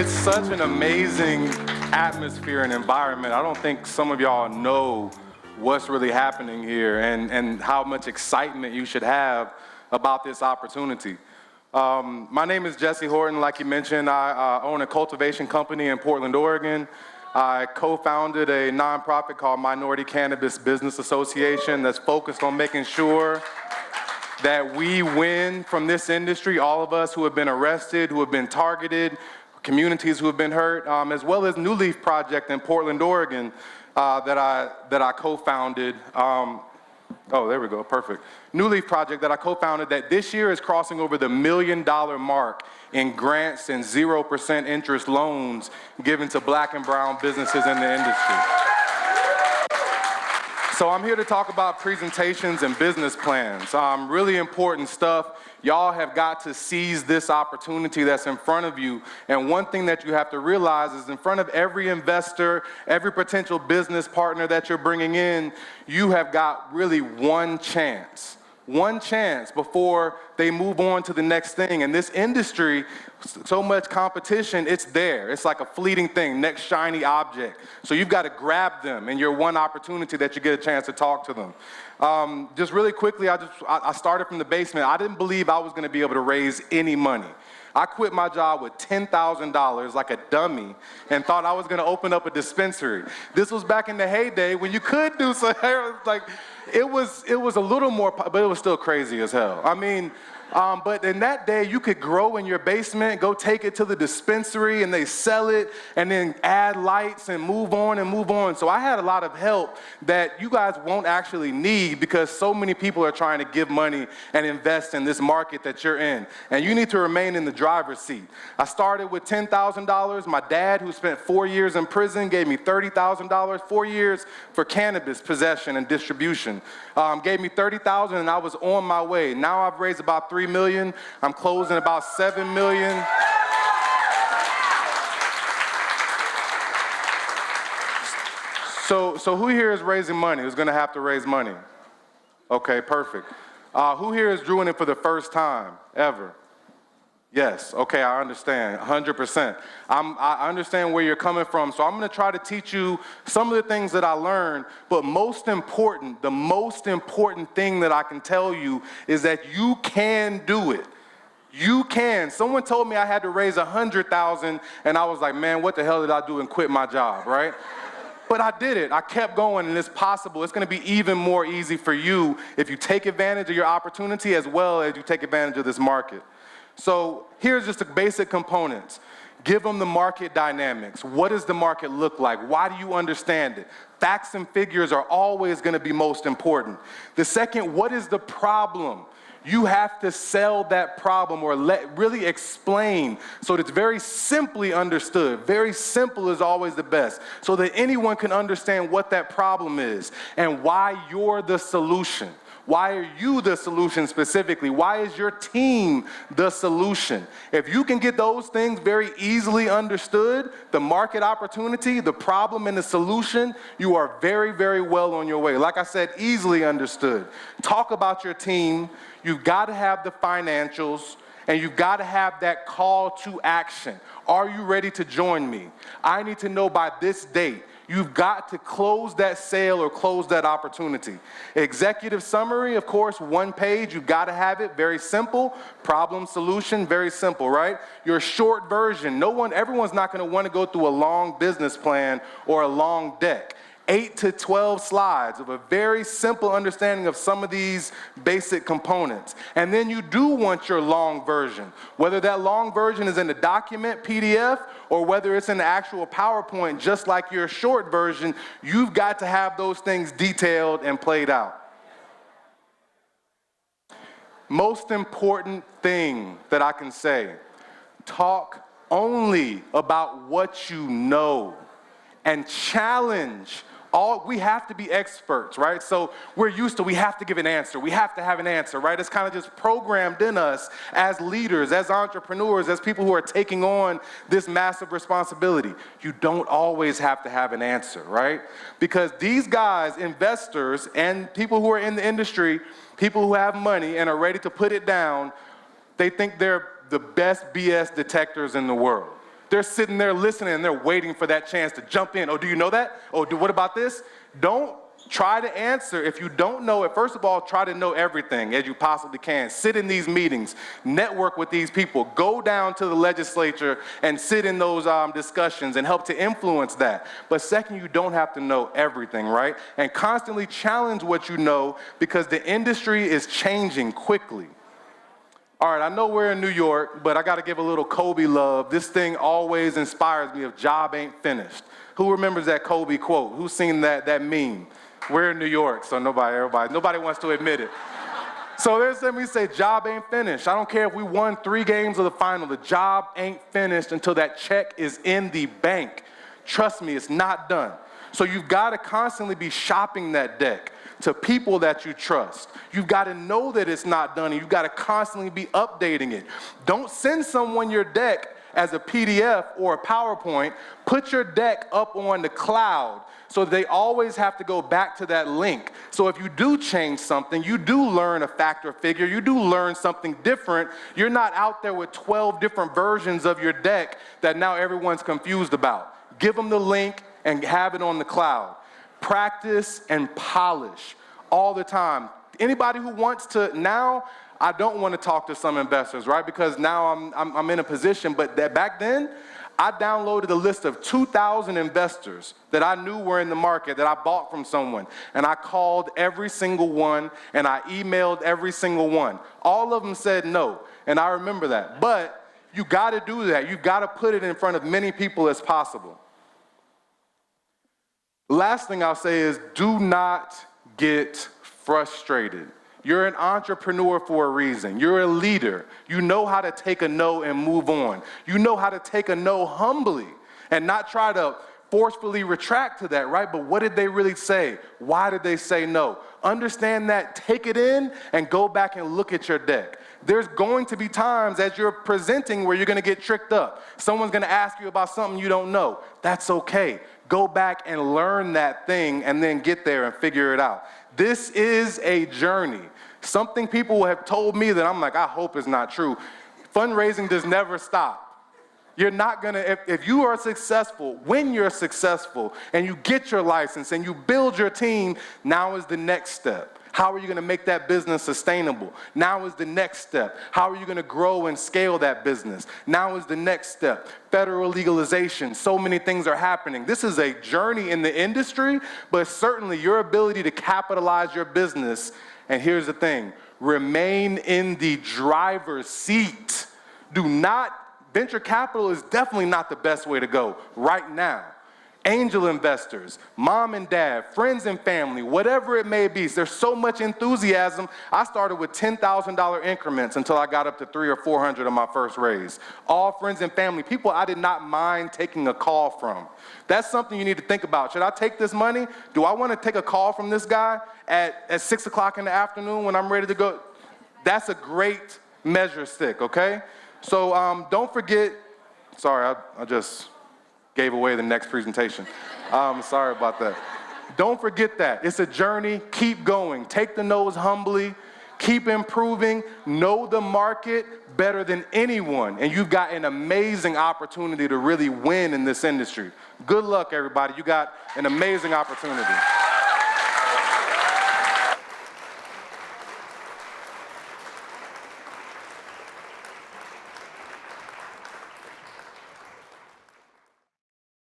It's such an amazing atmosphere and environment. I don't think some of y'all know what's really happening here and how much excitement you should have about this opportunity. My name is Jesce Horton. Like you mentioned, I own a cultivation company in Portland, Oregon. I co-founded a nonprofit called Minority Cannabis Business Association that's focused on making sure that we win from this industry, all of us who have been arrested, who have been targeted, communities who have been hurt, as well as New Leaf Project in Portland, Oregon, that I co-founded. Oh, there we go, perfect. New Leaf Project that I co-founded that this year is crossing over the $1 million mark in grants and 0% interest loans given to Black and brown businesses in the industry. So I'm here to talk about presentations and business plans. Really important stuff. Y'all have got to seize this opportunity that's in front of you. And one thing that you have to realize is in front of every investor, every potential business partner that you're bringing in, you have got really one chance before they move on to the next thing. And this industry, so much competition, it's there. It's like a fleeting thing, next shiny object. So you've got to grab them in your one opportunity that you get a chance to talk to them. Just really quickly, I started from the basement. I didn't believe I was going to be able to raise any money. I quit my job with $10,000 like a dummy and thought I was going to open up a dispensary. This was back in the heyday when you could do so. Like, it was a little more, but it was still crazy as hell. I mean, but in that day, you could grow in your basement, go take it to the dispensary, and they sell it, and then add lights and move on and move on. So I had a lot of help that you guys won't actually need because so many people are trying to give money and invest in this market that you're in. And you need to remain in the driver's seat. I started with $10,000. My dad, who spent 4 years in prison, gave me $30,000, 4 years for cannabis possession and distribution. Gave me $30,000, and I was on my way. Now I've raised about $3 million. I'm closing about $7 million. So who here is raising money? Who's going to have to raise money? Okay, perfect. Who here is doing it for the first time ever? Yes, okay, I understand, 100%. I understand where you're coming from, so I'm gonna try to teach you some of the things that I learned, but most important, the most important thing that I can tell you is that you can do it. You can. Someone told me I had to raise $100,000, and I was like, man, what the hell did I do and quit my job, right? But I did it. I kept going, and it's possible. It's going to be even more easy for you if you take advantage of your opportunity as well as you take advantage of this market. So here's just the basic components. Give them the market dynamics. What does the market look like? Why do you understand it? Facts and figures are always going to be most important. The second, what is the problem? You have to sell that problem or really explain so that it's very simply understood. Very simple is always the best, so that anyone can understand what that problem is and why you're the solution. Why are you the solution specifically? Why is your team the solution? If you can get those things very easily understood, the market opportunity, the problem, and the solution, you are very, very well on your way. Like I said, easily understood. Talk about your team. You've got to have the financials, and you've got to have that call to action. Are you ready to join me? I need to know by this date. You've got to close that sale or close that opportunity. Executive summary, of course, 1 page. You've got to have it. Very simple. Problem, solution, very simple, right? Your short version. Everyone's not going to want to go through a long business plan or a long deck. 8 to 12 slides of a very simple understanding of some of these basic components. And then you do want your long version. Whether that long version is in a document, PDF, or whether it's in the actual PowerPoint, just like your short version, you've got to have those things detailed and played out. Most important thing that I can say, talk only about what you know and challenge. We have to be experts, right? So we're used to, we have to give an answer. We have to have an answer, right? It's kind of just programmed in us as leaders, as entrepreneurs, as people who are taking on this massive responsibility. You don't always have to have an answer, right? Because these guys, investors and people who are in the industry, people who have money and are ready to put it down, they think they're the best BS detectors in the world. They're sitting there listening and they're waiting for that chance to jump in. Oh, do you know that? Oh, what about this? Don't try to answer. If you don't know it, first of all, try to know everything as you possibly can. Sit in these meetings, network with these people, go down to the legislature and sit in those discussions and help to influence that. But second, you don't have to know everything, right? And constantly challenge what you know, because the industry is changing quickly. All right, I know we're in New York, but I got to give a little Kobe love. This thing always inspires me. If job ain't finished. Who remembers that Kobe quote? Who's seen that meme? We're in New York, so nobody wants to admit it. So there's let me say, job ain't finished. I don't care if we won 3 games of the final. The job ain't finished until that check is in the bank. Trust me, it's not done. So you've got to constantly be shopping that deck to people that you trust. You've got to know that it's not done, and you've got to constantly be updating it. Don't send someone your deck as a PDF or a PowerPoint. Put your deck up on the cloud so they always have to go back to that link. So if you do change something, you do learn a fact or figure, you do learn something different, you're not out there with 12 different versions of your deck that now everyone's confused about. Give them the link and have it on the cloud. Practice and polish all the time. Anybody who wants to now, I don't want to talk to some investors, right? Because now I'm in a position, but back then, I downloaded a list of 2,000 investors that I knew were in the market that I bought from someone. And I called every single one, and I emailed every single one. All of them said no, and I remember that. But you got to do that. You got to put it in front of many people as possible. Last thing I'll say is, do not get frustrated. You're an entrepreneur for a reason. You're a leader. You know how to take a no and move on. You know how to take a no humbly and not try to forcefully retract to that, right? But what did they really say? Why did they say no? Understand that, take it in, and go back and look at your deck. There's going to be times as you're presenting where you're going to get tricked up. Someone's going to ask you about something you don't know. That's okay. Go back and learn that thing and then get there and figure it out. This is a journey. Something people have told me that I'm like, I hope it's not true. Fundraising does never stop. You're not gonna, if you are successful, when you're successful and you get your license and you build your team, now is the next step. How are you gonna make that business sustainable? Now is the next step. How are you gonna grow and scale that business? Now is the next step. Federal legalization, so many things are happening. This is a journey in the industry, but certainly your ability to capitalize your business. And here's the thing, remain in the driver's seat. Venture capital is definitely not the best way to go right now. Angel investors, mom and dad, friends and family, whatever it may be, there's so much enthusiasm. I started with $10,000 increments until I got up to $300 or $400 on my first raise. All friends and family, people I did not mind taking a call from. That's something you need to think about. Should I take this money? Do I want to take a call from this guy at 6 o'clock in the afternoon when I'm ready to go? That's a great measure stick, okay? So don't forget, sorry, I just gave away the next presentation. Sorry about that. Don't forget that. It's a journey. Keep going. Take the no's humbly. Keep improving. Know the market better than anyone. And you've got an amazing opportunity to really win in this industry. Good luck, everybody. You got an amazing opportunity.